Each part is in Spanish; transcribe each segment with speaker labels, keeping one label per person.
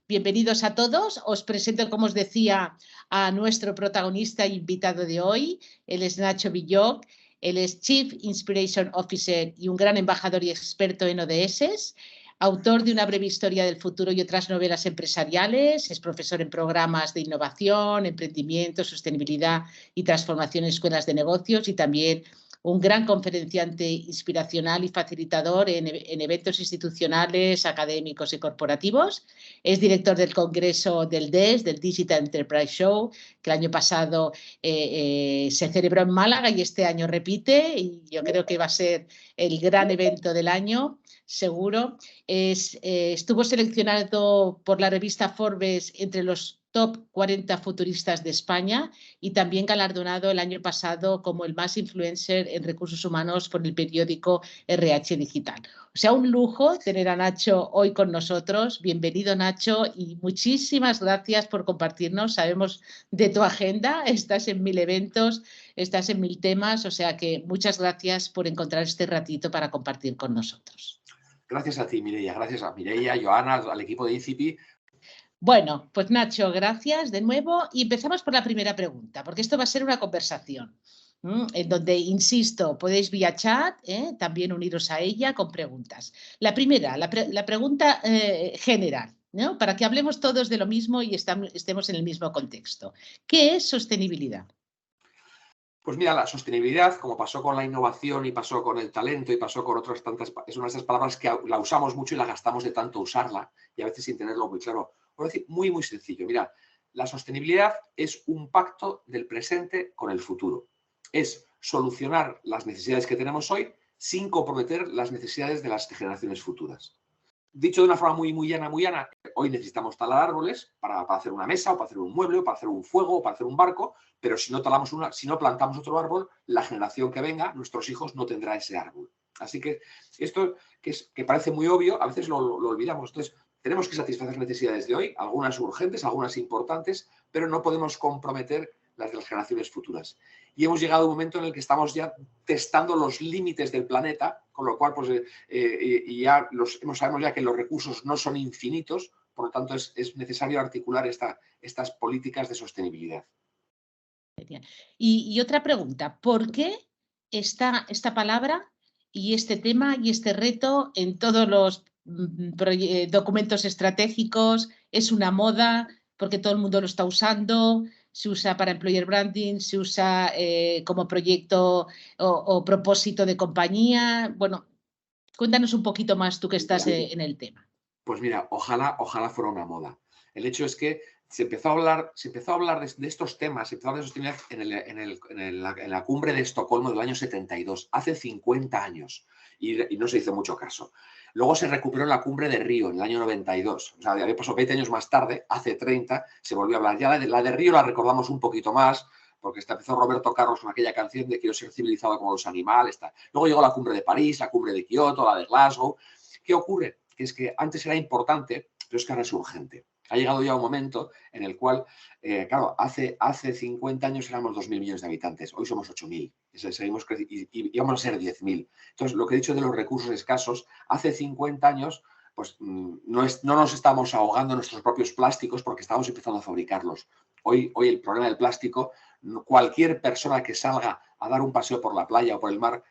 Speaker 1: bienvenidos a todos. Os presento, como os decía, a nuestro protagonista e invitado de hoy. Él es Nacho Villoch, él es Chief Inspiration Officer y un gran embajador y experto en ODS, autor de Una breve historia del futuro y otras novelas empresariales. Es profesor en programas de innovación, emprendimiento, sostenibilidad y transformación en escuelas de negocios, y también un gran conferenciante inspiracional y facilitador en eventos institucionales, académicos y corporativos. Es director del Congreso del DES, del Digital Enterprise Show, que el año pasado se celebró en Málaga y este año repite, y yo creo que va a ser el gran evento del año, seguro. Estuvo seleccionado por la revista Forbes entre los top 40 futuristas de España y también galardonado el año pasado como el más influencer en recursos humanos por el periódico RH Digital. O sea, un lujo tener a Nacho hoy con nosotros. Bienvenido, Nacho, y muchísimas gracias por compartirnos. Sabemos de tu agenda, estás en 1000 eventos, estás en 1000 temas, o sea que muchas gracias por encontrar este ratito para compartir con nosotros.
Speaker 2: Gracias a ti, Mireia. Gracias a Mireia, Joana, al equipo de ICP.
Speaker 1: Bueno, pues Nacho, gracias de nuevo y empezamos por la primera pregunta, porque esto va a ser una conversación en donde, insisto, podéis vía chat, también uniros a ella con preguntas. La primera, la pregunta general, ¿no? Para que hablemos todos de lo mismo y estemos en el mismo contexto. ¿Qué es sostenibilidad?
Speaker 2: Pues mira, la sostenibilidad, como pasó con la innovación y pasó con el talento y pasó con otras tantas, es una de esas palabras que la usamos mucho y la gastamos de tanto usarla y a veces sin tenerlo muy claro. Voy a decir muy, muy sencillo. Mira, la sostenibilidad es un pacto del presente con el futuro. Es solucionar las necesidades que tenemos hoy sin comprometer las necesidades de las generaciones futuras. Dicho de una forma muy llana, hoy necesitamos talar árboles para hacer una mesa, o para hacer un mueble, o para hacer un fuego, o para hacer un barco, pero si no plantamos otro árbol, la generación que venga, nuestros hijos, no tendrá ese árbol. Así que esto, que parece muy obvio, a veces lo olvidamos. Entonces, tenemos que satisfacer necesidades de hoy, algunas urgentes, algunas importantes, pero no podemos comprometer las de las generaciones futuras. Y hemos llegado a un momento en el que estamos ya testando los límites del planeta, con lo cual pues, ya sabemos ya que los recursos no son infinitos, por lo tanto es necesario articular estas políticas de sostenibilidad.
Speaker 1: Y otra pregunta, ¿por qué está esta palabra y este tema y este reto en todos los documentos estratégicos? ¿Es una moda porque todo el mundo lo está usando? ¿Se usa para employer branding? ¿Se usa como proyecto o propósito de compañía? Bueno, cuéntanos un poquito más tú que estás en el tema.
Speaker 2: Pues mira, ojalá fuera una moda. El hecho es que se empezó a hablar de estos temas, se empezó a hablar de sostenibilidad en la cumbre de Estocolmo del año 72, hace 50 años, y no se hizo mucho caso. Luego se recuperó en la cumbre de Río en el año 92, o sea, había pasado 20 años más tarde, hace 30, se volvió a hablar. Ya la de Río la recordamos un poquito más, porque empezó Roberto Carlos con aquella canción de quiero ser civilizado como los animales. Luego llegó la cumbre de París, la cumbre de Kioto, la de Glasgow. ¿Qué ocurre? Que es que antes era importante, pero es que ahora es urgente. Ha llegado ya un momento en el cual, claro, hace 50 años éramos 2.000 millones de habitantes, hoy somos 8.000 y vamos a ser 10.000. Entonces, lo que he dicho de los recursos escasos, hace 50 años pues no nos estamos ahogando en nuestros propios plásticos porque estamos empezando a fabricarlos. Hoy el problema del plástico, cualquier persona que salga a dar un paseo por la playa o por el mar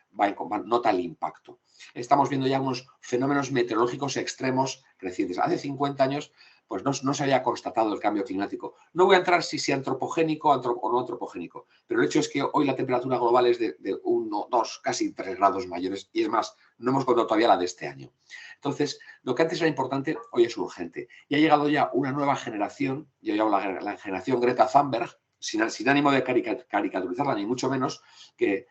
Speaker 2: nota el impacto. Estamos viendo ya unos fenómenos meteorológicos extremos crecientes. Hace 50 años pues no se había constatado el cambio climático. No voy a entrar si sea antropogénico o no antropogénico, pero el hecho es que hoy la temperatura global es de 1, 2, casi 3 grados mayores, y es más, no hemos contado todavía la de este año. Entonces, lo que antes era importante, hoy es urgente. Y ha llegado ya una nueva generación, yo llamo la generación Greta Thunberg, sin ánimo de caricaturizarla, ni mucho menos, que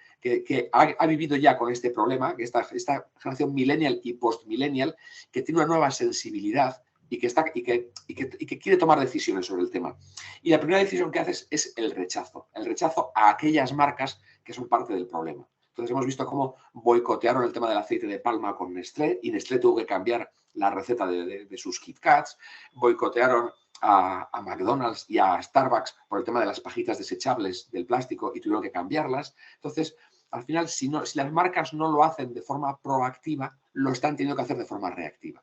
Speaker 2: ha vivido ya con este problema, que esta generación millennial y post-millennial, que tiene una nueva sensibilidad y que quiere tomar decisiones sobre el tema. Y la primera decisión que haces es el rechazo a aquellas marcas que son parte del problema. Entonces hemos visto cómo boicotearon el tema del aceite de palma con Nestlé y Nestlé tuvo que cambiar la receta de sus Kit Kats, boicotearon a McDonald's y a Starbucks por el tema de las pajitas desechables del plástico y tuvieron que cambiarlas. Entonces, al final, si las marcas no lo hacen de forma proactiva, lo están teniendo que hacer de forma reactiva.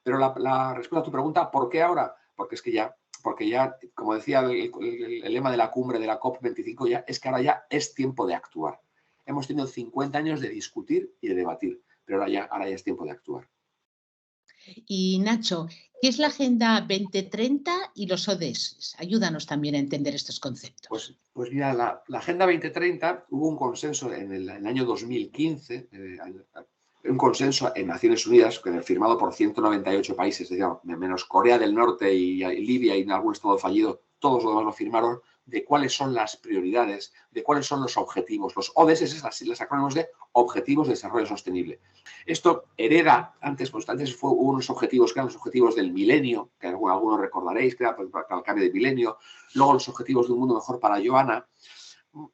Speaker 2: Pero la respuesta a tu pregunta, ¿por qué ahora? porque ya, como decía el lema de la cumbre de la COP25, ya es que ahora ya es tiempo de actuar. Hemos tenido 50 años de discutir y de debatir, pero ahora ya es tiempo de actuar.
Speaker 1: Y Nacho, ¿qué es la Agenda 2030 y los ODS? Ayúdanos también a entender estos conceptos.
Speaker 2: Pues mira, la Agenda 2030 hubo un consenso en el año 2015, un consenso en Naciones Unidas firmado por 198 países, digamos, menos Corea del Norte y Libia y en algún estado fallido, todos los demás lo firmaron, de cuáles son las prioridades, de cuáles son los objetivos. Los ODS es las acrónimos de Objetivos de Desarrollo Sostenible. Esto hereda, antes hubo unos objetivos que eran los objetivos del milenio, que algunos recordaréis, que era para el cambio de milenio, luego los objetivos de un mundo mejor para Joana.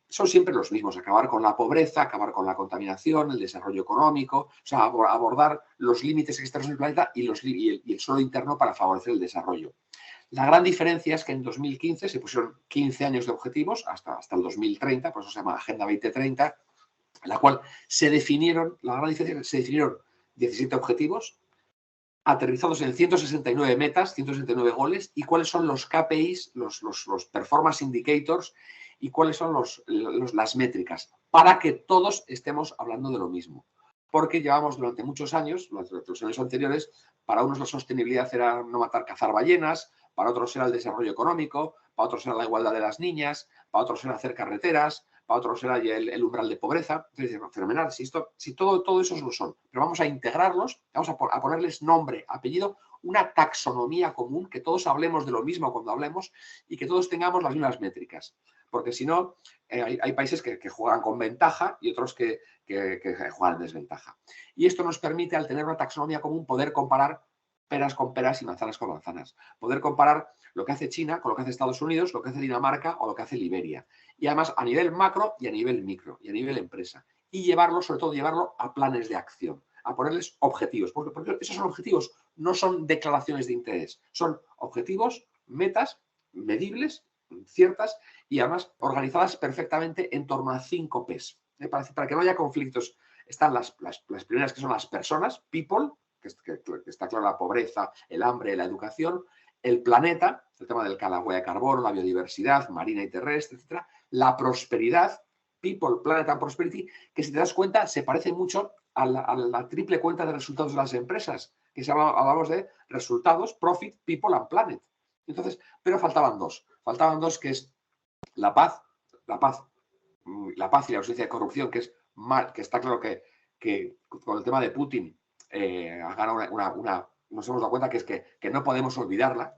Speaker 2: Son siempre los mismos: acabar con la pobreza, acabar con la contaminación, el desarrollo económico, o sea, abordar los límites externos del planeta y el suelo interno para favorecer el desarrollo. La gran diferencia es que en 2015 se pusieron 15 años de objetivos hasta el 2030, por eso se llama Agenda 2030, en la cual se definieron 17 objetivos aterrizados en 169 metas, 169 goles, y cuáles son los KPIs, los Performance Indicators, y cuáles son las métricas, para que todos estemos hablando de lo mismo. Porque llevamos durante muchos años, durante los años anteriores, para unos la sostenibilidad era no cazar ballenas, para otros era el desarrollo económico, para otros era la igualdad de las niñas, para otros era hacer carreteras, para otros era el umbral de pobreza. Entonces, fenomenal, si todo eso lo son, pero vamos a integrarlos, vamos a ponerles nombre, apellido, una taxonomía común, que todos hablemos de lo mismo cuando hablemos y que todos tengamos las mismas métricas. Porque si no, hay países que juegan con ventaja y otros que juegan en desventaja. Y esto nos permite, al tener una taxonomía común, poder comparar peras con peras y manzanas con manzanas. Poder comparar lo que hace China con lo que hace Estados Unidos, lo que hace Dinamarca o lo que hace Liberia. Y además a nivel macro y a nivel micro y a nivel empresa. Y sobre todo llevarlo a planes de acción, a ponerles objetivos. Porque esos son objetivos, no son declaraciones de interés. Son objetivos, metas medibles, ciertas y además organizadas perfectamente en torno a 5 Ps. Para que no haya conflictos, están las primeras, que son las personas, people, que está claro, la pobreza, el hambre, la educación; el planeta, el tema de la huella de carbono, la biodiversidad marina y terrestre, etcétera; la prosperidad, people, planet and prosperity, que si te das cuenta se parece mucho a la triple cuenta de resultados de las empresas, que hablamos de resultados, profit, people and planet. Entonces, pero faltaban dos, que es la paz y la ausencia de corrupción, que está claro que con el tema de Putin ha ganado nos hemos dado cuenta que no podemos olvidarla,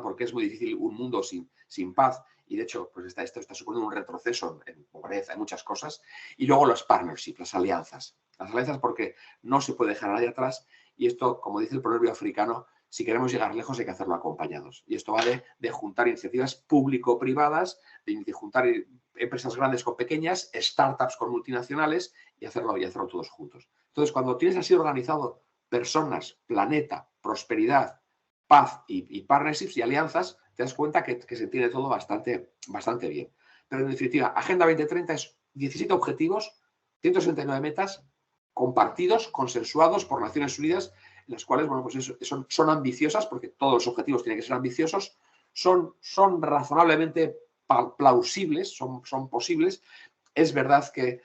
Speaker 2: porque es muy difícil un mundo sin paz, y de hecho pues esto está suponiendo un retroceso en pobreza, en muchas cosas. Y luego los partnerships, las alianzas, porque no se puede dejar a nadie atrás, y esto, como dice el proverbio africano, si queremos llegar lejos hay que hacerlo acompañados. Y esto va de juntar iniciativas público-privadas, de juntar empresas grandes con pequeñas, startups con multinacionales, y hacerlo todos juntos. Entonces, cuando tienes así organizado personas, planeta, prosperidad, paz y partnerships y alianzas, te das cuenta que se entiende todo bastante bien. Pero en definitiva, Agenda 2030 es 17 objetivos, 169 metas compartidos, consensuados por Naciones Unidas, en las cuales, bueno, pues son ambiciosas, porque todos los objetivos tienen que ser ambiciosos, son razonablemente plausibles, son posibles. Es verdad que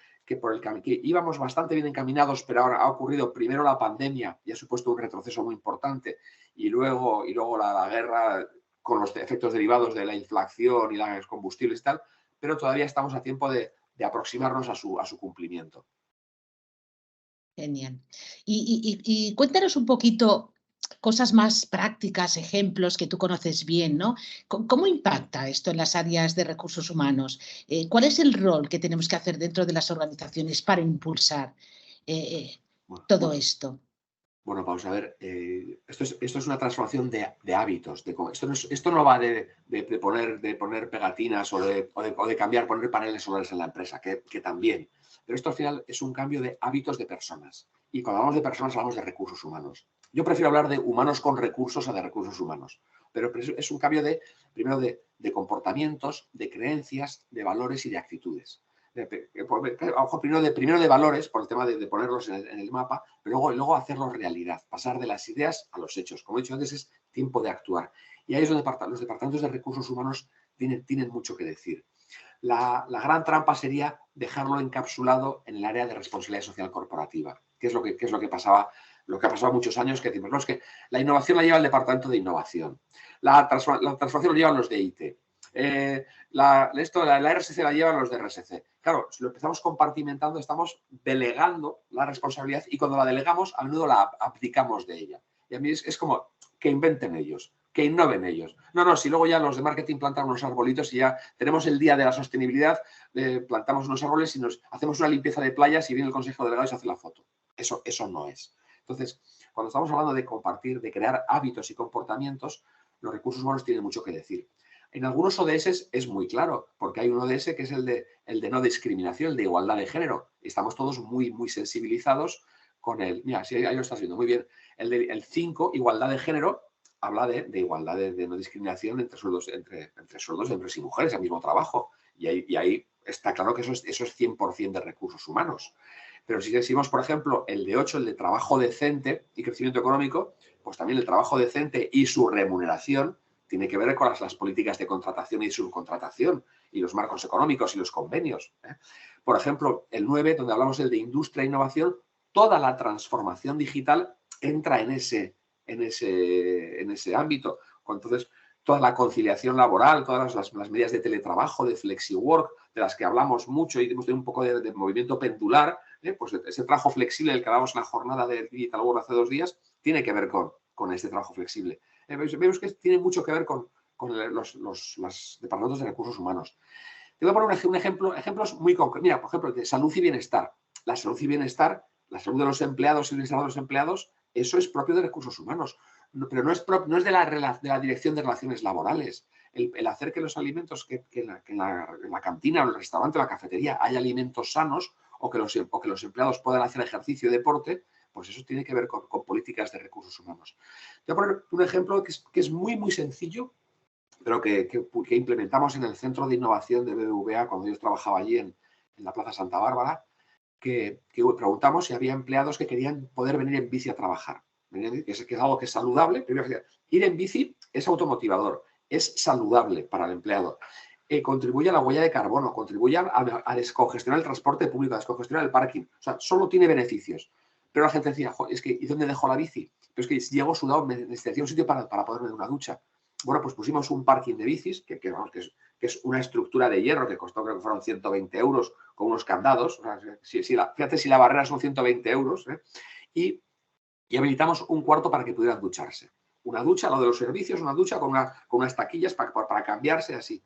Speaker 2: íbamos bastante bien encaminados, pero ahora ha ocurrido primero la pandemia y ha supuesto un retroceso muy importante, y luego la guerra con los efectos derivados de la inflación y los combustibles y tal, pero todavía estamos a tiempo de aproximarnos a su cumplimiento.
Speaker 1: Genial. Y cuéntanos un poquito cosas más prácticas, ejemplos que tú conoces bien, ¿no? ¿Cómo impacta esto en las áreas de recursos humanos? ¿Cuál es el rol que tenemos que hacer dentro de las organizaciones para impulsar todo esto?
Speaker 2: Bueno, vamos a ver, esto es una transformación de hábitos. Esto no va de poner pegatinas o de cambiar, poner paneles solares en la empresa, que también. Pero esto al final es un cambio de hábitos de personas. Y cuando hablamos de personas hablamos de recursos humanos. Yo prefiero hablar de humanos con recursos a de recursos humanos. Pero es un cambio primero de comportamientos, de creencias, de valores y de actitudes. primero de valores, por el tema de ponerlos en el mapa, pero luego hacerlos realidad, pasar de las ideas a los hechos. Como he dicho antes, es tiempo de actuar. Y ahí es donde los departamentos de recursos humanos tienen mucho que decir. La gran trampa sería dejarlo encapsulado en el área de responsabilidad social corporativa, que es lo que pasaba, lo que ha pasado muchos años, que decimos, no, es que la innovación la lleva el departamento de innovación, la transformación la llevan los de IT, la RSC la llevan los de RSC. Claro, si lo empezamos compartimentando, estamos delegando la responsabilidad y cuando la delegamos, a menudo la aplicamos de ella. Y a mí es como que inventen ellos, que innoven ellos. No, si luego ya los de marketing plantan unos arbolitos y ya tenemos el día de la sostenibilidad, plantamos unos árboles y nos hacemos una limpieza de playas y viene el consejo delegado y se hace la foto. Eso no es. Entonces, cuando estamos hablando de compartir, de crear hábitos y comportamientos, los recursos humanos tienen mucho que decir. En algunos ODS es muy claro, porque hay un ODS que es el de no discriminación, el de igualdad de género. Estamos todos muy, muy sensibilizados con el... Mira, sí, ahí lo estás viendo, muy bien. El 5, igualdad de género, habla de igualdad de no discriminación entre sueldos de hombres y mujeres al mismo trabajo. Y ahí está claro que eso es 100% de recursos humanos. Pero si decimos, por ejemplo, el de 8, el de trabajo decente y crecimiento económico, pues también el trabajo decente y su remuneración tiene que ver con las políticas de contratación y subcontratación y los marcos económicos y los convenios. Por ejemplo, el 9, donde hablamos del de industria e innovación, toda la transformación digital entra en ese ámbito. Entonces, toda la conciliación laboral, todas las medidas de teletrabajo, de flexiwork, de las que hablamos mucho y hemos tenido un poco de movimiento pendular, pues ese trabajo flexible del que hablamos en la jornada de Digital World hace 2 días, tiene que ver con este trabajo flexible. Vemos que tiene mucho que ver con los departamentos de recursos humanos. Te voy a poner un ejemplo, ejemplos muy concretos. Mira, por ejemplo, de salud y bienestar. La salud y bienestar, la salud de los empleados y el bienestar de los empleados, eso es propio de recursos humanos, pero no es de la Dirección de Relaciones Laborales. El hacer que los alimentos, que en la cantina o el restaurante o la cafetería haya alimentos sanos o que los empleados puedan hacer ejercicio y deporte, pues eso tiene que ver con políticas de recursos humanos. Te voy a poner un ejemplo que es muy, muy sencillo, pero que implementamos en el Centro de Innovación de BBVA cuando yo trabajaba allí en la Plaza Santa Bárbara, que preguntamos si había empleados que querían poder venir en bici a trabajar. Que es algo que es saludable. Primero, ir en bici es automotivador, es saludable para el empleado. Contribuye a la huella de carbono, contribuye a descongestionar el transporte público, a descongestionar el parking. O sea, solo tiene beneficios. Pero la gente decía, es que ¿y dónde dejo la bici? Pero es que llego sudado, necesitaría un sitio para poderme dar una ducha. Bueno, pues pusimos un parking de bicis, que es una estructura de hierro que costó, creo que fueron 120 euros, con unos candados. O sea, fíjate si la barrera son 120 euros. Y habilitamos un cuarto para que pudieran ducharse. Una ducha, lo de los servicios, una ducha con unas taquillas para cambiarse así.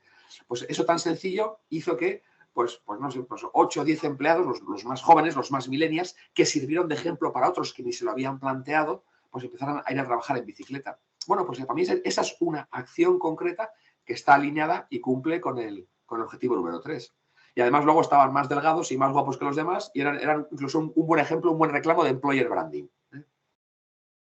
Speaker 2: Pues eso tan sencillo hizo que, pues 8 o 10 empleados, los más jóvenes, los más millennials, que sirvieron de ejemplo para otros que ni se lo habían planteado, pues empezaron a ir a trabajar en bicicleta. Bueno, pues para mí esa es una acción concreta que está alineada y cumple con el objetivo número 3. Y además luego estaban más delgados y más guapos que los demás y eran incluso un buen ejemplo, un buen reclamo de employer branding.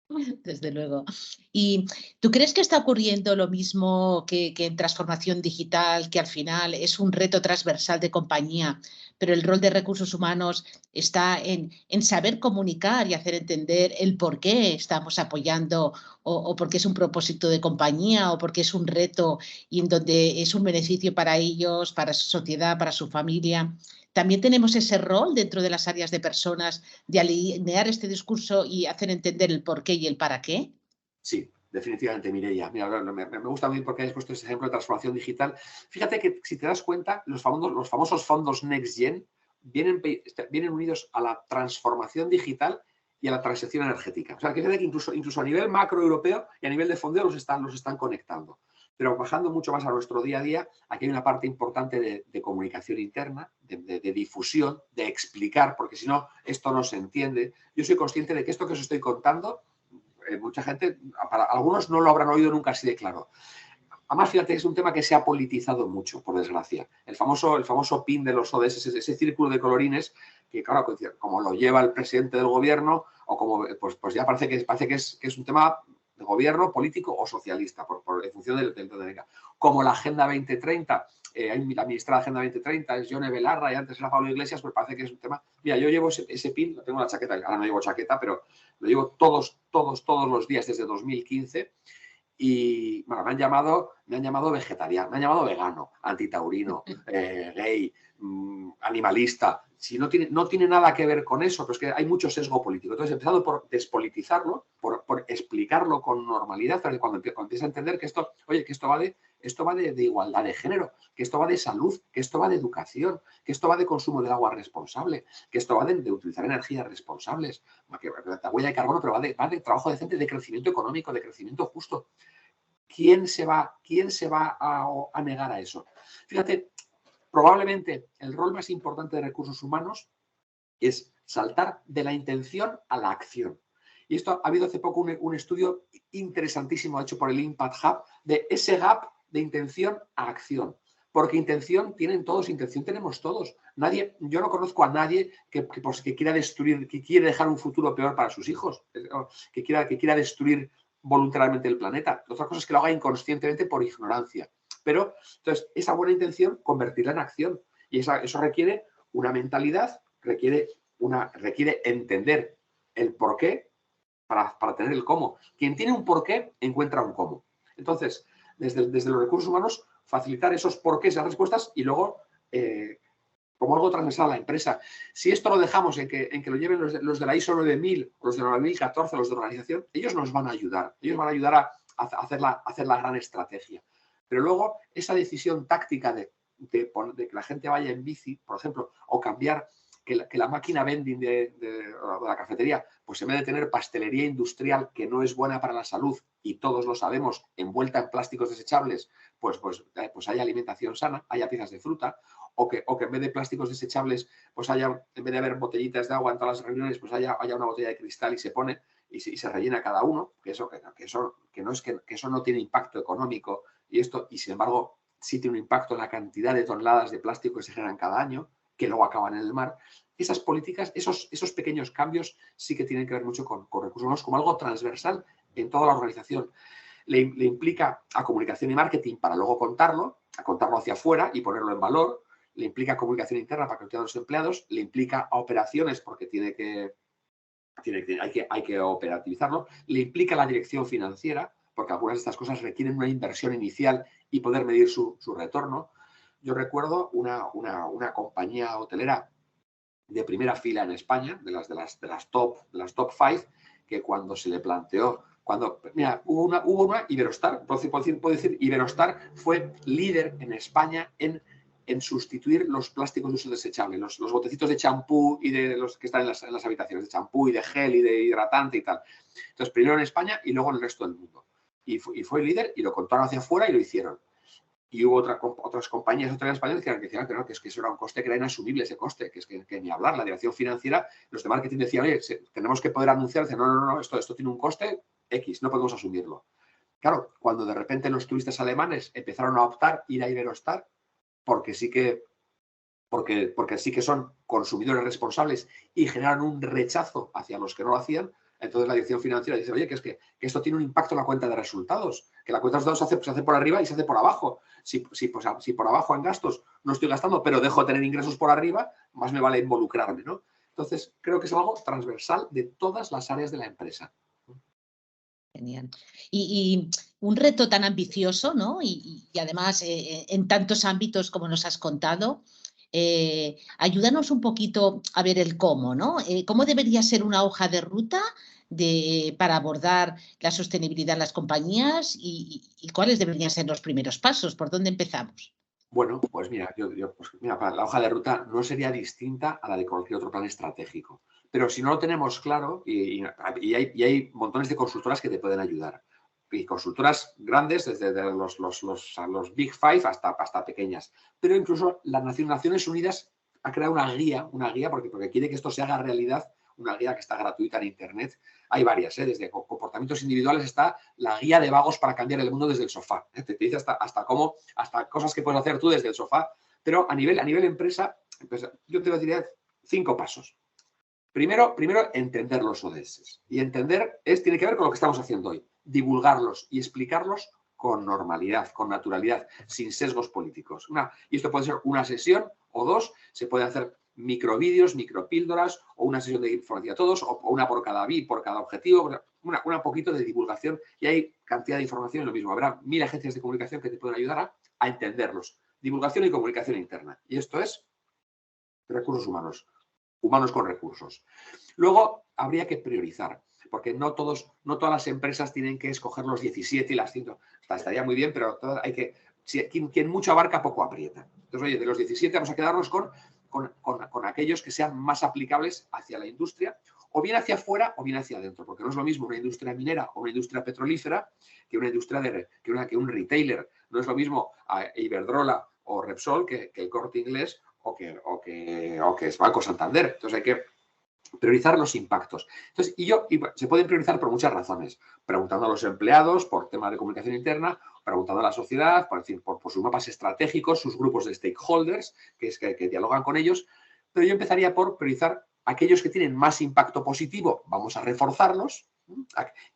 Speaker 1: Desde luego. ¿Y tú crees que está ocurriendo lo mismo que en transformación digital, que al final es un reto transversal de compañía, pero el rol de recursos humanos está en saber comunicar y hacer entender el por qué estamos apoyando o por qué es un propósito de compañía o por qué es un reto y en donde es un beneficio para ellos, para su sociedad, para su familia? También tenemos ese rol dentro de las áreas de personas de alinear este discurso y hacer entender el por qué y el para qué.
Speaker 2: Sí, definitivamente, Mireia. Mira, me gusta muy porque hayas puesto ese ejemplo de transformación digital. Fíjate que si te das cuenta, los famosos fondos Next Gen vienen unidos a la transformación digital y a la transición energética. O sea, que fíjate que incluso a nivel macro europeo y a nivel de fondeo los están conectando. Pero bajando mucho más a nuestro día a día, aquí hay una parte importante de comunicación interna, de difusión, de explicar, porque si no, esto no se entiende. Yo soy consciente de que esto que os estoy contando, mucha gente, para algunos no lo habrán oído nunca así de claro. Además, fíjate, es un tema que se ha politizado mucho, por desgracia. El famoso pin de los ODS, ese círculo de colorines, que claro, como lo lleva el presidente del gobierno, o como, pues ya parece que es un tema de gobierno, político o socialista, en función del como la Agenda 2030 la ministra de Agenda 2030 es Yone Belarra y antes era Pablo Iglesias, pues parece que es un tema. Mira, yo llevo ese pin, lo tengo en la chaqueta, ahora no llevo chaqueta, pero lo llevo todos los días desde 2015. Y bueno, me han llamado vegetariano, me han llamado vegano, antitaurino, gay, animalista. Si no tiene nada que ver con eso, pero es que hay mucho sesgo político. Entonces, empezando por despolitizarlo, por explicarlo con normalidad, para que cuando empieza a entender que esto, oye, que esto va de igualdad de género, que esto va de salud, que esto va de educación, que esto va de consumo del agua responsable, que esto va de utilizar energías responsables, que la huella de carbono, pero va de trabajo decente, de crecimiento económico, de crecimiento justo. ¿Quién se va a negar a eso? Fíjate, probablemente el rol más importante de recursos humanos es saltar de la intención a la acción. Y esto ha habido hace poco un estudio interesantísimo hecho por el Impact Hub de ese gap de intención a acción. Porque intención tienen todos, intención tenemos todos. Yo no conozco a nadie que quiera destruir, que quiere dejar un futuro peor para sus hijos, que quiera destruir voluntariamente el planeta. Otra cosa es que lo haga inconscientemente por ignorancia. Pero, entonces, esa buena intención, convertirla en acción. Y eso requiere una mentalidad, requiere entender el porqué para tener el cómo. Quien tiene un porqué, encuentra un cómo. Entonces, desde los recursos humanos, facilitar esos porqués, esas respuestas y luego, como algo transversal a la empresa. Si esto lo dejamos en que lo lleven los de la ISO 9000, los de la 9014, los de organización, ellos nos van a ayudar. Ellos van a ayudar a hacer la gran estrategia. Pero luego, esa decisión táctica de que la gente vaya en bici, por ejemplo, o cambiar que la máquina vending de la cafetería, pues en vez de tener pastelería industrial que no es buena para la salud y todos lo sabemos, envuelta en plásticos desechables, pues haya alimentación sana, haya piezas de fruta, o que en vez de plásticos desechables, pues en vez de haber botellitas de agua en todas las reuniones, pues haya una botella de cristal y se pone y se rellena cada uno, que eso no tiene impacto económico y sin embargo sí tiene un impacto en la cantidad de toneladas de plástico que se generan cada año, que luego acaban en el mar. Esas políticas, esos pequeños cambios sí que tienen que ver mucho con recursos humanos como algo transversal en toda la organización. Le implica a comunicación y marketing para luego contarlo hacia afuera y ponerlo en valor. Le implica a comunicación interna para que lo tengan los empleados. Le implica a operaciones porque hay que operativizarlo. Le implica a la dirección financiera porque algunas de estas cosas requieren una inversión inicial y poder medir su retorno. Yo recuerdo una compañía hotelera de primera fila en España, de las top 5, que cuando se le planteó, hubo una Iberostar, puedo decir, Iberostar fue líder en España en sustituir los plásticos de uso desechable, los botecitos de champú y de los que están en las habitaciones, de champú y de gel y de hidratante y tal. Entonces, primero en España y luego en el resto del mundo. Y fue líder y lo contaron hacia afuera y lo hicieron. Y hubo otras compañías hoteleras españolas que decían que eso era un coste que era inasumible, ese coste, que es que ni hablar. La dirección financiera, los de marketing decían, oye, tenemos que poder anunciar, dicen, no, esto tiene un coste X, no podemos asumirlo. Claro, cuando de repente los turistas alemanes empezaron a optar ir a Iberostar, porque sí que son consumidores responsables y generan un rechazo hacia los que no lo hacían, entonces la dirección financiera dice, oye, que esto tiene un impacto en la cuenta de resultados, que la cuenta de resultados se hace por arriba y se hace por abajo. Si por abajo en gastos no estoy gastando, pero dejo de tener ingresos por arriba, más me vale involucrarme, ¿no? Entonces, creo que es algo transversal de todas las áreas de la empresa.
Speaker 1: Genial. Y un reto tan ambicioso, ¿no? Y además en tantos ámbitos como nos has contado, ayúdanos un poquito a ver el cómo, ¿no? ¿Cómo debería ser una hoja de ruta para abordar la sostenibilidad en las compañías y cuáles deberían ser los primeros pasos? ¿Por dónde empezamos?
Speaker 2: Bueno, pues mira, la hoja de ruta no sería distinta a la de cualquier otro plan estratégico. Pero si no lo tenemos claro, y hay montones de consultoras que te pueden ayudar. Y consultoras grandes, desde los Big Five hasta pequeñas. Pero incluso las Naciones Unidas ha creado una guía porque quiere que esto se haga realidad, una guía que está gratuita en Internet. Hay varias, desde comportamientos individuales está la guía de vagos para cambiar el mundo desde el sofá. Te dice hasta cosas que puedes hacer tú desde el sofá. Pero a nivel empresa, yo te diría 5 pasos. Primero, entender los ODS. Y entender tiene que ver con lo que estamos haciendo hoy. Divulgarlos y explicarlos con normalidad, con naturalidad, sin sesgos políticos. Y esto puede ser una sesión o dos, se puede hacer microvídeos, micropíldoras, o una sesión de información a todos, o una por cada objetivo, una poquito de divulgación, y hay cantidad de información, lo mismo. Habrá 1000 agencias de comunicación que te pueden ayudar a entenderlos. Divulgación y comunicación interna. Y esto es recursos humanos, humanos con recursos. Luego, habría que priorizar, porque no todas las empresas tienen que escoger los 17 y las 100. Estaría muy bien, pero hay que... Quien mucho abarca, poco aprieta. Entonces, oye, de los 17 vamos a quedarnos con aquellos que sean más aplicables hacia la industria, o bien hacia afuera o bien hacia adentro, porque no es lo mismo una industria minera o una industria petrolífera que una industria que un retailer. No es lo mismo Iberdrola o Repsol que el Corte Inglés o que es Banco Santander. Entonces hay que priorizar los impactos. Entonces, se pueden priorizar por muchas razones. Preguntando a los empleados por temas de comunicación interna, preguntando a la sociedad, por sus mapas estratégicos, sus grupos de stakeholders, que dialogan con ellos. Pero yo empezaría por priorizar aquellos que tienen más impacto positivo, vamos a reforzarlos,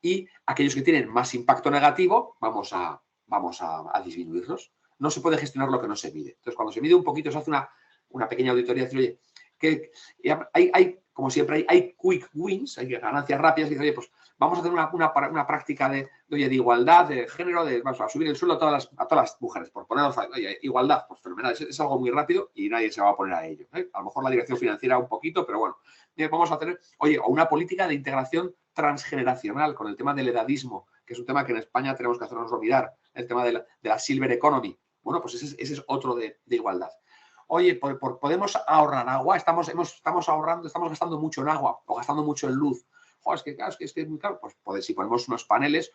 Speaker 2: y aquellos que tienen más impacto negativo, vamos a disminuirlos. No se puede gestionar lo que no se mide. Entonces, cuando se mide un poquito, se hace una pequeña auditoría y decir, oye, que como siempre, hay quick wins, hay ganancias rápidas, y dice, oye, pues vamos a hacer una práctica de igualdad, de género, vamos a subir el sueldo a todas las mujeres, por ponernos, oye, igualdad, pues fenomenal, es algo muy rápido y nadie se va a poner a ello. A lo mejor la dirección financiera un poquito, pero bueno, vamos a tener, oye, o una política de integración transgeneracional con el tema del edadismo, que es un tema que en España tenemos que hacernos olvidar, el tema de la silver economy. Bueno, pues ese es otro de igualdad. Oye, podemos ahorrar agua, estamos ahorrando, estamos gastando mucho en agua o gastando mucho en luz. Joder, es que es muy caro. Pues si ponemos unos paneles,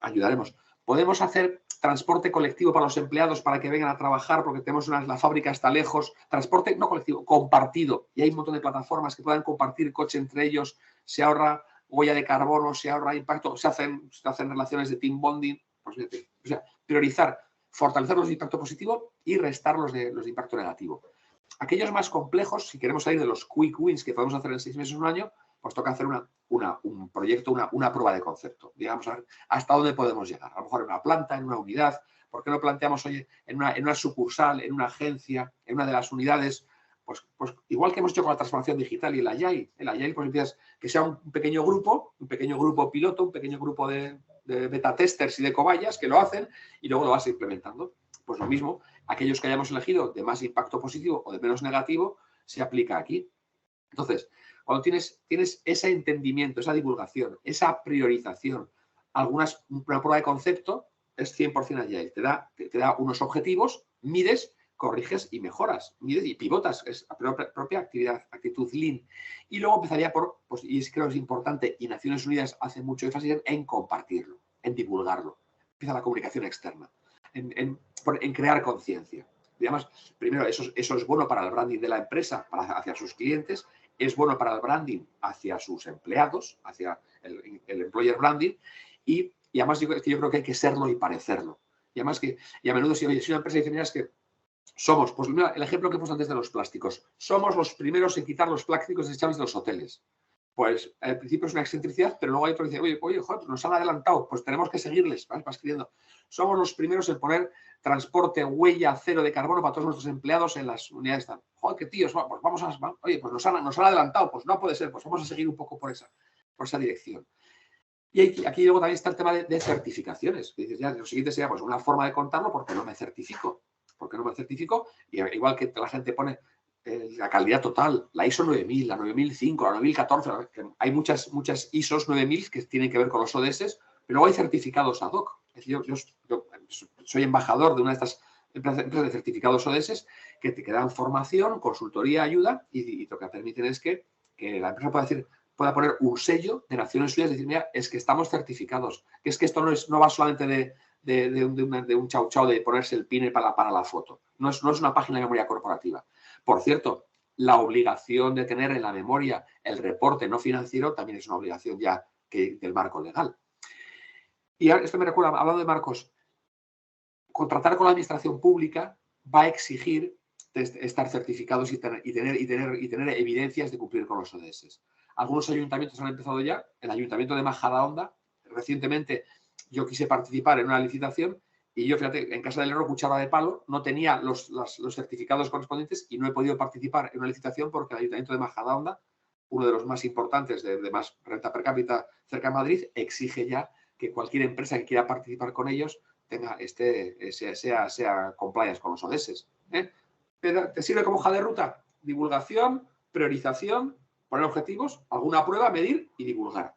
Speaker 2: ayudaremos. Podemos hacer transporte colectivo para los empleados para que vengan a trabajar porque tenemos la fábrica está lejos. Transporte no colectivo, compartido. Y hay un montón de plataformas que puedan compartir coche entre ellos. Se ahorra huella de carbono, se ahorra impacto, se hacen relaciones de team bonding. Pues fíjate, o sea, priorizar, fortalecer los de impacto positivo y restar los de impacto negativo. Aquellos más complejos, si queremos salir de los quick wins que podemos hacer en 6 meses o un año, pues toca hacer un proyecto, una prueba de concepto. Digamos, a ver hasta dónde podemos llegar. A lo mejor en una planta, en una unidad. ¿Por qué no planteamos, oye, en una sucursal, en una agencia, en una de las unidades? Pues igual que hemos hecho con la transformación digital y el Agile. El Agile, pues empiezas que sea un pequeño grupo piloto, un pequeño grupo de beta testers y de cobayas que lo hacen y luego lo vas implementando. Pues lo mismo, aquellos que hayamos elegido de más impacto positivo o de menos negativo, se aplica aquí. Entonces, cuando tienes ese entendimiento, esa divulgación, esa priorización, una prueba de concepto es 100% Agile. Te da unos objetivos, mides, corriges y mejoras. Mides y pivotas. Es la propia actitud Lean. Y luego empezaría y creo que es importante, y Naciones Unidas hace mucho énfasis en compartirlo, en divulgarlo. Empieza la comunicación externa, en crear conciencia. Además, primero, eso es bueno para el branding de la empresa, hacia sus clientes, es bueno para el branding hacia sus empleados, hacia el employer branding, y además yo creo que hay que serlo y parecerlo. Y además y a menudo si una empresa dice, mira, es que somos, pues mira, el ejemplo que hemos antes de los plásticos, somos los primeros en quitar los plásticos desechables de los hoteles. Pues al principio es una excentricidad, pero luego hay otro que dice, oye, joder, nos han adelantado, pues tenemos que seguirles, vas escribiendo. Somos los primeros en poner transporte, huella cero de carbono para todos nuestros empleados en las unidades. Joder, qué tíos, pues oye, pues nos han adelantado, pues no puede ser, pues vamos a seguir un poco por esa dirección. Y aquí luego también está el tema de certificaciones. Que dices, ya, lo siguiente sería pues una forma de contarlo porque no me certifico. Porque no me certifico, y igual que la gente pone la calidad total, la ISO 9000, la 9005, la 9014, hay muchas ISOs 9000 que tienen que ver con los ODS, pero luego hay certificados ad hoc. Es decir, yo soy embajador de una de estas empresas de certificados ODS que te dan formación, consultoría, ayuda, y lo que permiten es que la empresa pueda poner un sello de Naciones Unidas y decir, mira, es que estamos certificados, que es que esto no va solamente de un chau chau de ponerse el pin para la foto. No es una página de memoria corporativa. Por cierto, la obligación de tener en la memoria el reporte no financiero también es una obligación ya del marco legal. Y esto me recuerda, hablando de marcos, contratar con la administración pública va a exigir estar certificados y tener evidencias de cumplir con los ODS. Algunos ayuntamientos han empezado ya. El ayuntamiento de Majadahonda recientemente yo quise participar en una licitación y yo, fíjate, en Casa del Herrero, cuchara de palo, no tenía los certificados correspondientes y no he podido participar en una licitación porque el Ayuntamiento de Majadahonda, uno de los más importantes de más renta per cápita cerca de Madrid, exige ya que cualquier empresa que quiera participar con ellos tenga sea compliance con los ODS. ¿Te sirve como hoja de ruta? Divulgación, priorización, poner objetivos, alguna prueba, medir y divulgar.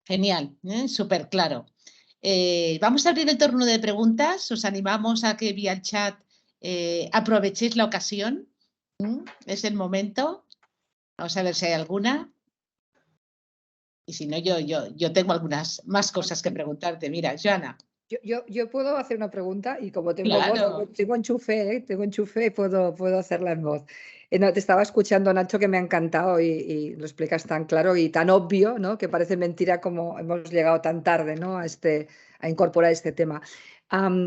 Speaker 1: Genial, súper claro. Vamos a abrir el turno de preguntas. Os animamos a que vía el chat aprovechéis la ocasión. Es el momento. Vamos a ver si hay alguna. Y si no, yo tengo algunas más cosas que preguntarte. Mira, Joana.
Speaker 3: Yo puedo hacer una pregunta y como tengo
Speaker 1: Claro.
Speaker 3: voz, tengo enchufe y puedo hacerla en voz. No, te estaba escuchando, Nacho, que me ha encantado y lo explicas tan claro y tan obvio, ¿no? Que parece mentira como hemos llegado tan tarde, ¿no? a incorporar este tema.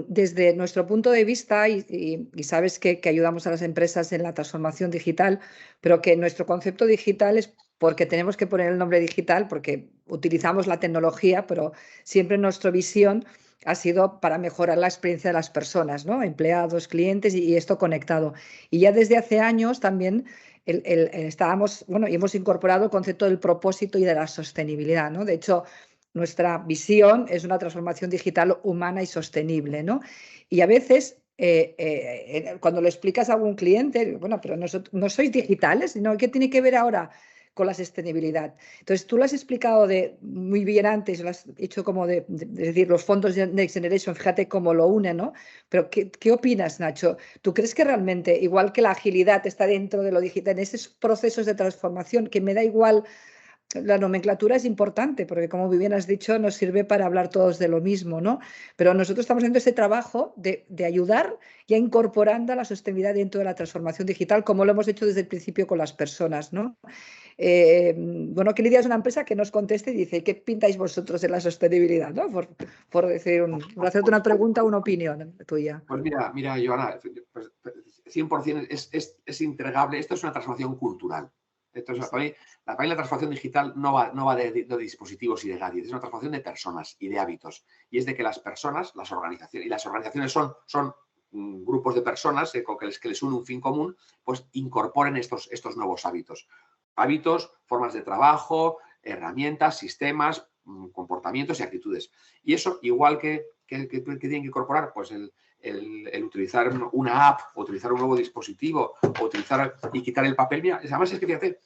Speaker 3: Desde nuestro punto de vista, y sabes que ayudamos a las empresas en la transformación digital, pero que nuestro concepto digital es porque tenemos que poner el nombre digital, porque utilizamos la tecnología, pero siempre nuestra visión ha sido para mejorar la experiencia de las personas, ¿no? Empleados, clientes y esto conectado. Y ya desde hace años también estábamos, bueno, y hemos incorporado el concepto del propósito y de la sostenibilidad, ¿no? De hecho, nuestra visión es una transformación digital humana y sostenible, ¿no? Y a veces, cuando lo explicas a algún cliente, bueno, pero no sois digitales, ¿no? ¿Qué tiene que ver ahora con la sostenibilidad? Entonces, tú lo has explicado muy bien antes, lo has hecho como de decir, los fondos de Next Generation, fíjate cómo lo unen, ¿no? Pero, ¿qué opinas, Nacho? ¿Tú crees que realmente, igual que la agilidad está dentro de lo digital, en esos procesos de transformación, que me da igual, la nomenclatura es importante, porque como bien has dicho, nos sirve para hablar todos de lo mismo, ¿no? Pero nosotros estamos haciendo ese trabajo de ayudar y incorporando la sostenibilidad dentro de la transformación digital, como lo hemos hecho desde el principio con las personas, ¿no? Bueno, que Lidia es una empresa que nos conteste y dice, ¿qué pintáis vosotros en la sostenibilidad? ¿No? Por hacerte una pregunta o una opinión tuya.
Speaker 2: Pues mira, Joana, pues 100% es entregable. Esto es una transformación cultural. Entonces, para mí la transformación digital no va de dispositivos y de gadgets, es una transformación de personas y de hábitos. Y es de que las personas, las organizaciones son grupos de personas que les une un fin común, pues incorporen estos nuevos hábitos. Hábitos, formas de trabajo, herramientas, sistemas, comportamientos y actitudes. Y eso, igual que tienen que incorporar, pues el utilizar una app, o utilizar un nuevo dispositivo, o utilizar y quitar el papel. Mira, además es que fíjate,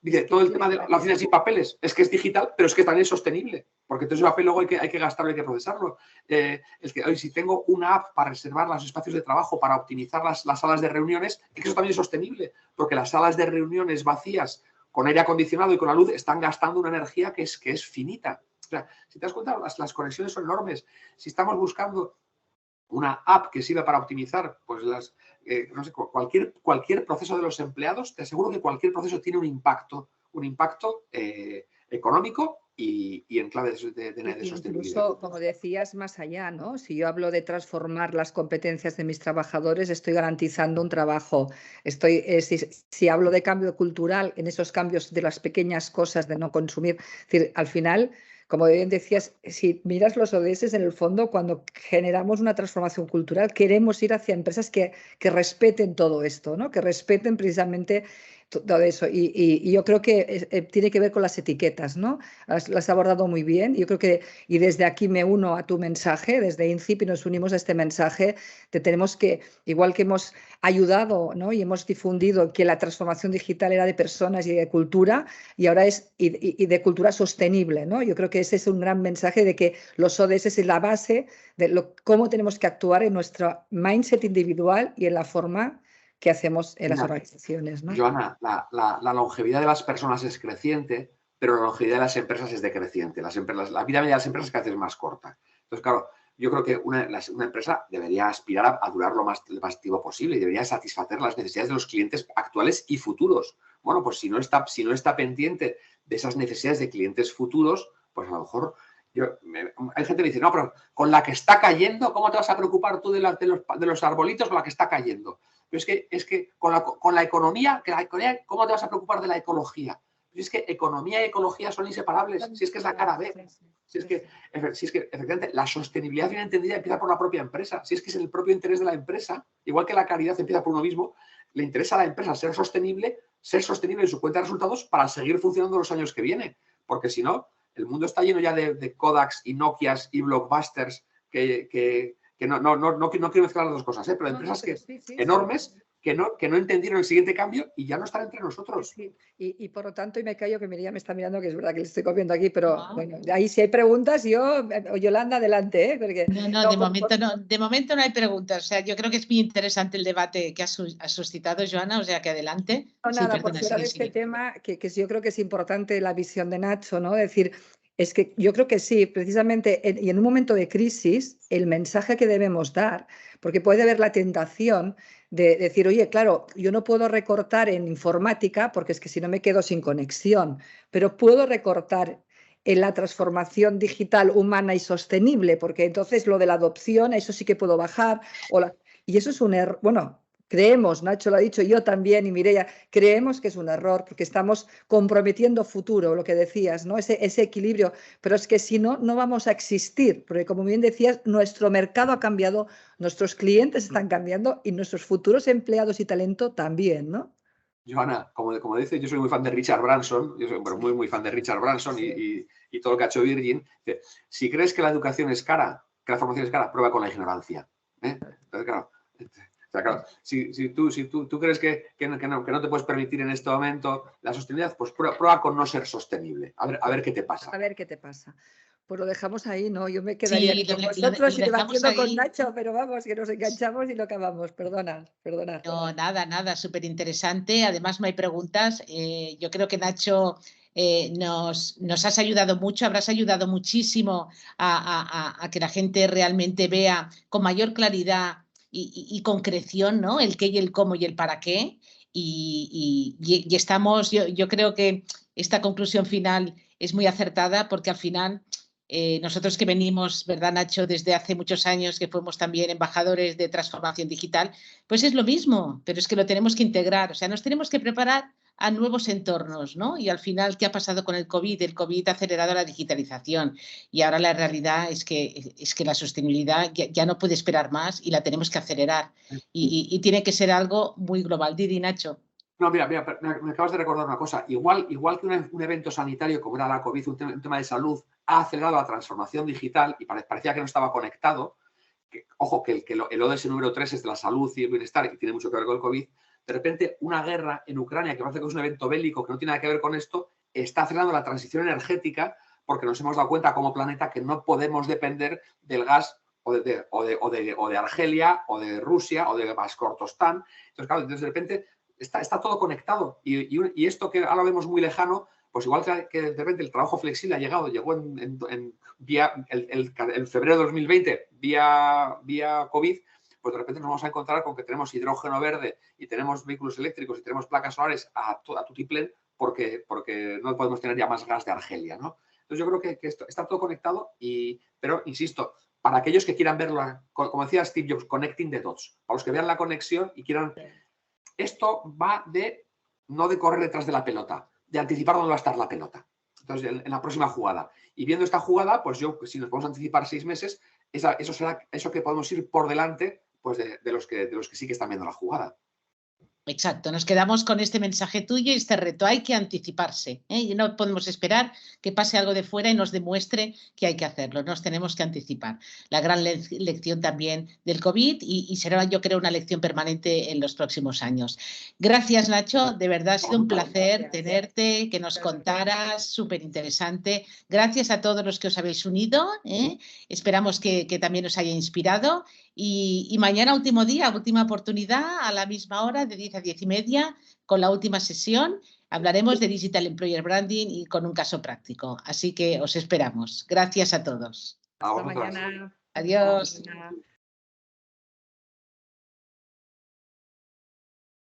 Speaker 2: dice, todo el tema de la oficina sin papeles es que es digital, pero es que también es sostenible, porque entonces el papel luego hay que gastarlo, hay que procesarlo. Es que hoy si tengo una app para reservar los espacios de trabajo, para optimizar las salas de reuniones, es que eso también es sostenible, porque las salas de reuniones vacías con aire acondicionado y con la luz están gastando una energía que es finita. O sea, si te das cuenta, las conexiones son enormes. Si estamos buscando una app que sirva para optimizar pues no sé, cualquier proceso de los empleados, te aseguro que cualquier proceso tiene un impacto económico y en clave de sostenibilidad.
Speaker 3: Incluso, como decías, más allá, ¿no? Si yo hablo de transformar las competencias de mis trabajadores, estoy garantizando un trabajo. Si hablo de cambio cultural, en esos cambios de las pequeñas cosas de no consumir, es decir, al final, como bien decías, si miras los ODS, en el fondo, cuando generamos una transformación cultural, queremos ir hacia empresas que respeten todo esto, ¿no? Que respeten precisamente todo eso. Y yo creo que tiene que ver con las etiquetas, ¿no? Las has abordado muy bien. Yo creo que, y desde aquí me uno a tu mensaje, desde INCIP, y nos unimos a este mensaje, tenemos que, igual que hemos ayudado, ¿no? Y hemos difundido que la transformación digital era de personas y de cultura, y ahora es y de cultura sostenible, ¿no? Yo creo que ese es un gran mensaje de que los ODS es la base de cómo tenemos que actuar en nuestro mindset individual y en la forma que hacemos en las organizaciones, ¿no?
Speaker 2: Joana, la longevidad de las personas es creciente, pero la longevidad de las empresas es decreciente. La vida media de las empresas cada vez es más corta. Entonces, claro, yo creo que una empresa debería aspirar a durar lo más tiempo posible y debería satisfacer las necesidades de los clientes actuales y futuros. Bueno, pues si no está pendiente de esas necesidades de clientes futuros, pues a lo mejor hay gente que dice, no, pero con la que está cayendo, ¿cómo te vas a preocupar tú de los arbolitos con la que está cayendo? Pero es que con la economía, ¿cómo te vas a preocupar de la ecología? Si es que economía y ecología son inseparables, si es que es la cara B. Si es que efectivamente la sostenibilidad bien entendida empieza por la propia empresa, si es que es el propio interés de la empresa, igual que la caridad empieza por uno mismo, le interesa a la empresa ser sostenible en su cuenta de resultados para seguir funcionando los años que vienen, porque si no, el mundo está lleno ya de Kodaks y Nokias y Blockbusters que no quiero mezclar las dos cosas, pero empresas enormes que no entendieron el siguiente cambio y ya no están entre nosotros.
Speaker 3: Sí. Y por lo tanto, y me callo que Miriam me está mirando, que es verdad que le estoy copiando aquí, pero bueno, ahí si hay preguntas, Yolanda, adelante, ¿eh? Porque,
Speaker 1: de momento no hay preguntas. O sea, yo creo que es muy interesante el debate que has suscitado, Joana, o sea que adelante.
Speaker 3: No, nada, por fuera de este tema, que yo creo que es importante la visión de Nacho, ¿no? Decir, es que yo creo que sí, precisamente, y en un momento de crisis, el mensaje que debemos dar, porque puede haber la tentación de decir, oye, claro, yo no puedo recortar en informática porque es que si no me quedo sin conexión, pero puedo recortar en la transformación digital humana y sostenible, porque entonces lo de la adopción, eso sí que puedo bajar. Y eso es un error, bueno, creemos, Nacho lo ha dicho, yo también y Mireia, creemos que es un error porque estamos comprometiendo futuro, lo que decías, ¿no? Ese equilibrio, pero es que si no, no vamos a existir, porque como bien decías, nuestro mercado ha cambiado, nuestros clientes están cambiando y nuestros futuros empleados y talento también, ¿no?
Speaker 2: Joana, como dice, yo soy muy fan de Richard Branson, yo soy muy fan de Richard Branson y todo lo que ha hecho Virgin. Dice, si crees que la educación es cara, que la formación es cara, prueba con la ignorancia. Entonces, claro, si tú crees que no te puedes permitir en este momento la sostenibilidad, pues prueba con no ser sostenible. A ver qué te pasa.
Speaker 3: A ver qué te pasa. Pues lo dejamos ahí, ¿no? Yo me quedaría con vosotros y debatiendo con Nacho, pero vamos, que nos enganchamos y lo acabamos. Perdonad.
Speaker 1: No, nada, súper interesante. Además, no hay preguntas. Yo creo que Nacho nos has ayudado mucho, habrás ayudado muchísimo a que la gente realmente vea con mayor claridad y concreción, ¿no? El qué y el cómo y el para qué. Y estamos, yo creo que esta conclusión final es muy acertada porque al final nosotros que venimos, ¿verdad, Nacho? Desde hace muchos años que fuimos también embajadores de transformación digital, pues es lo mismo, pero es que lo tenemos que integrar, o sea, nos tenemos que preparar a nuevos entornos, ¿no? Y al final, ¿qué ha pasado con el COVID? El COVID ha acelerado la digitalización y ahora la realidad es que la sostenibilidad ya no puede esperar más y la tenemos que acelerar y tiene que ser algo muy global. Didi, Nacho.
Speaker 2: No, mira, me acabas de recordar una cosa. Igual que un evento sanitario como era la COVID, un tema de salud, ha acelerado la transformación digital y parecía que no estaba conectado. Ojo, que el ODS número 3 es de la salud y el bienestar y tiene mucho que ver con el COVID. De repente, una guerra en Ucrania, que parece que es un evento bélico que no tiene nada que ver con esto, está acelerando la transición energética porque nos hemos dado cuenta como planeta que no podemos depender del gas o de Argelia o de Rusia o de Baskortostán. Entonces, claro, de repente está todo conectado y esto que ahora vemos muy lejano, pues igual que de repente el trabajo flexible llegó en febrero de 2020 vía COVID, pues de repente nos vamos a encontrar con que tenemos hidrógeno verde y tenemos vehículos eléctricos y tenemos placas solares a tutiplén porque no podemos tener ya más gas de Argelia, ¿no? Entonces yo creo que esto está todo conectado, pero insisto, para aquellos que quieran verlo, como decía Steve Jobs, connecting the dots, para los que vean la conexión y quieran... Esto va no de correr detrás de la pelota, de anticipar dónde va a estar la pelota. Entonces, en la próxima jugada. Y viendo esta jugada, pues si nos podemos anticipar 6 meses, eso será eso que podemos ir por delante pues de los que sí que están viendo la jugada.
Speaker 1: Exacto, nos quedamos con este mensaje tuyo y este reto. Hay que anticiparse, ¿eh? Y no podemos esperar que pase algo de fuera y nos demuestre que hay que hacerlo. Nos tenemos que anticipar. La gran lección también del COVID y será, yo creo, una lección permanente en los próximos años. Gracias, Nacho. De verdad ha sido un placer tenerte, que nos contaras, súper interesante. Gracias a todos los que os habéis unido, ¿eh? Esperamos que también os haya inspirado. Y mañana, último día, última oportunidad, a la misma hora, de 10 a 10 y media, con la última sesión. Hablaremos de Digital Employer Branding y con un caso práctico. Así que os esperamos. Gracias a todos.
Speaker 3: Hasta mañana.
Speaker 1: Adiós.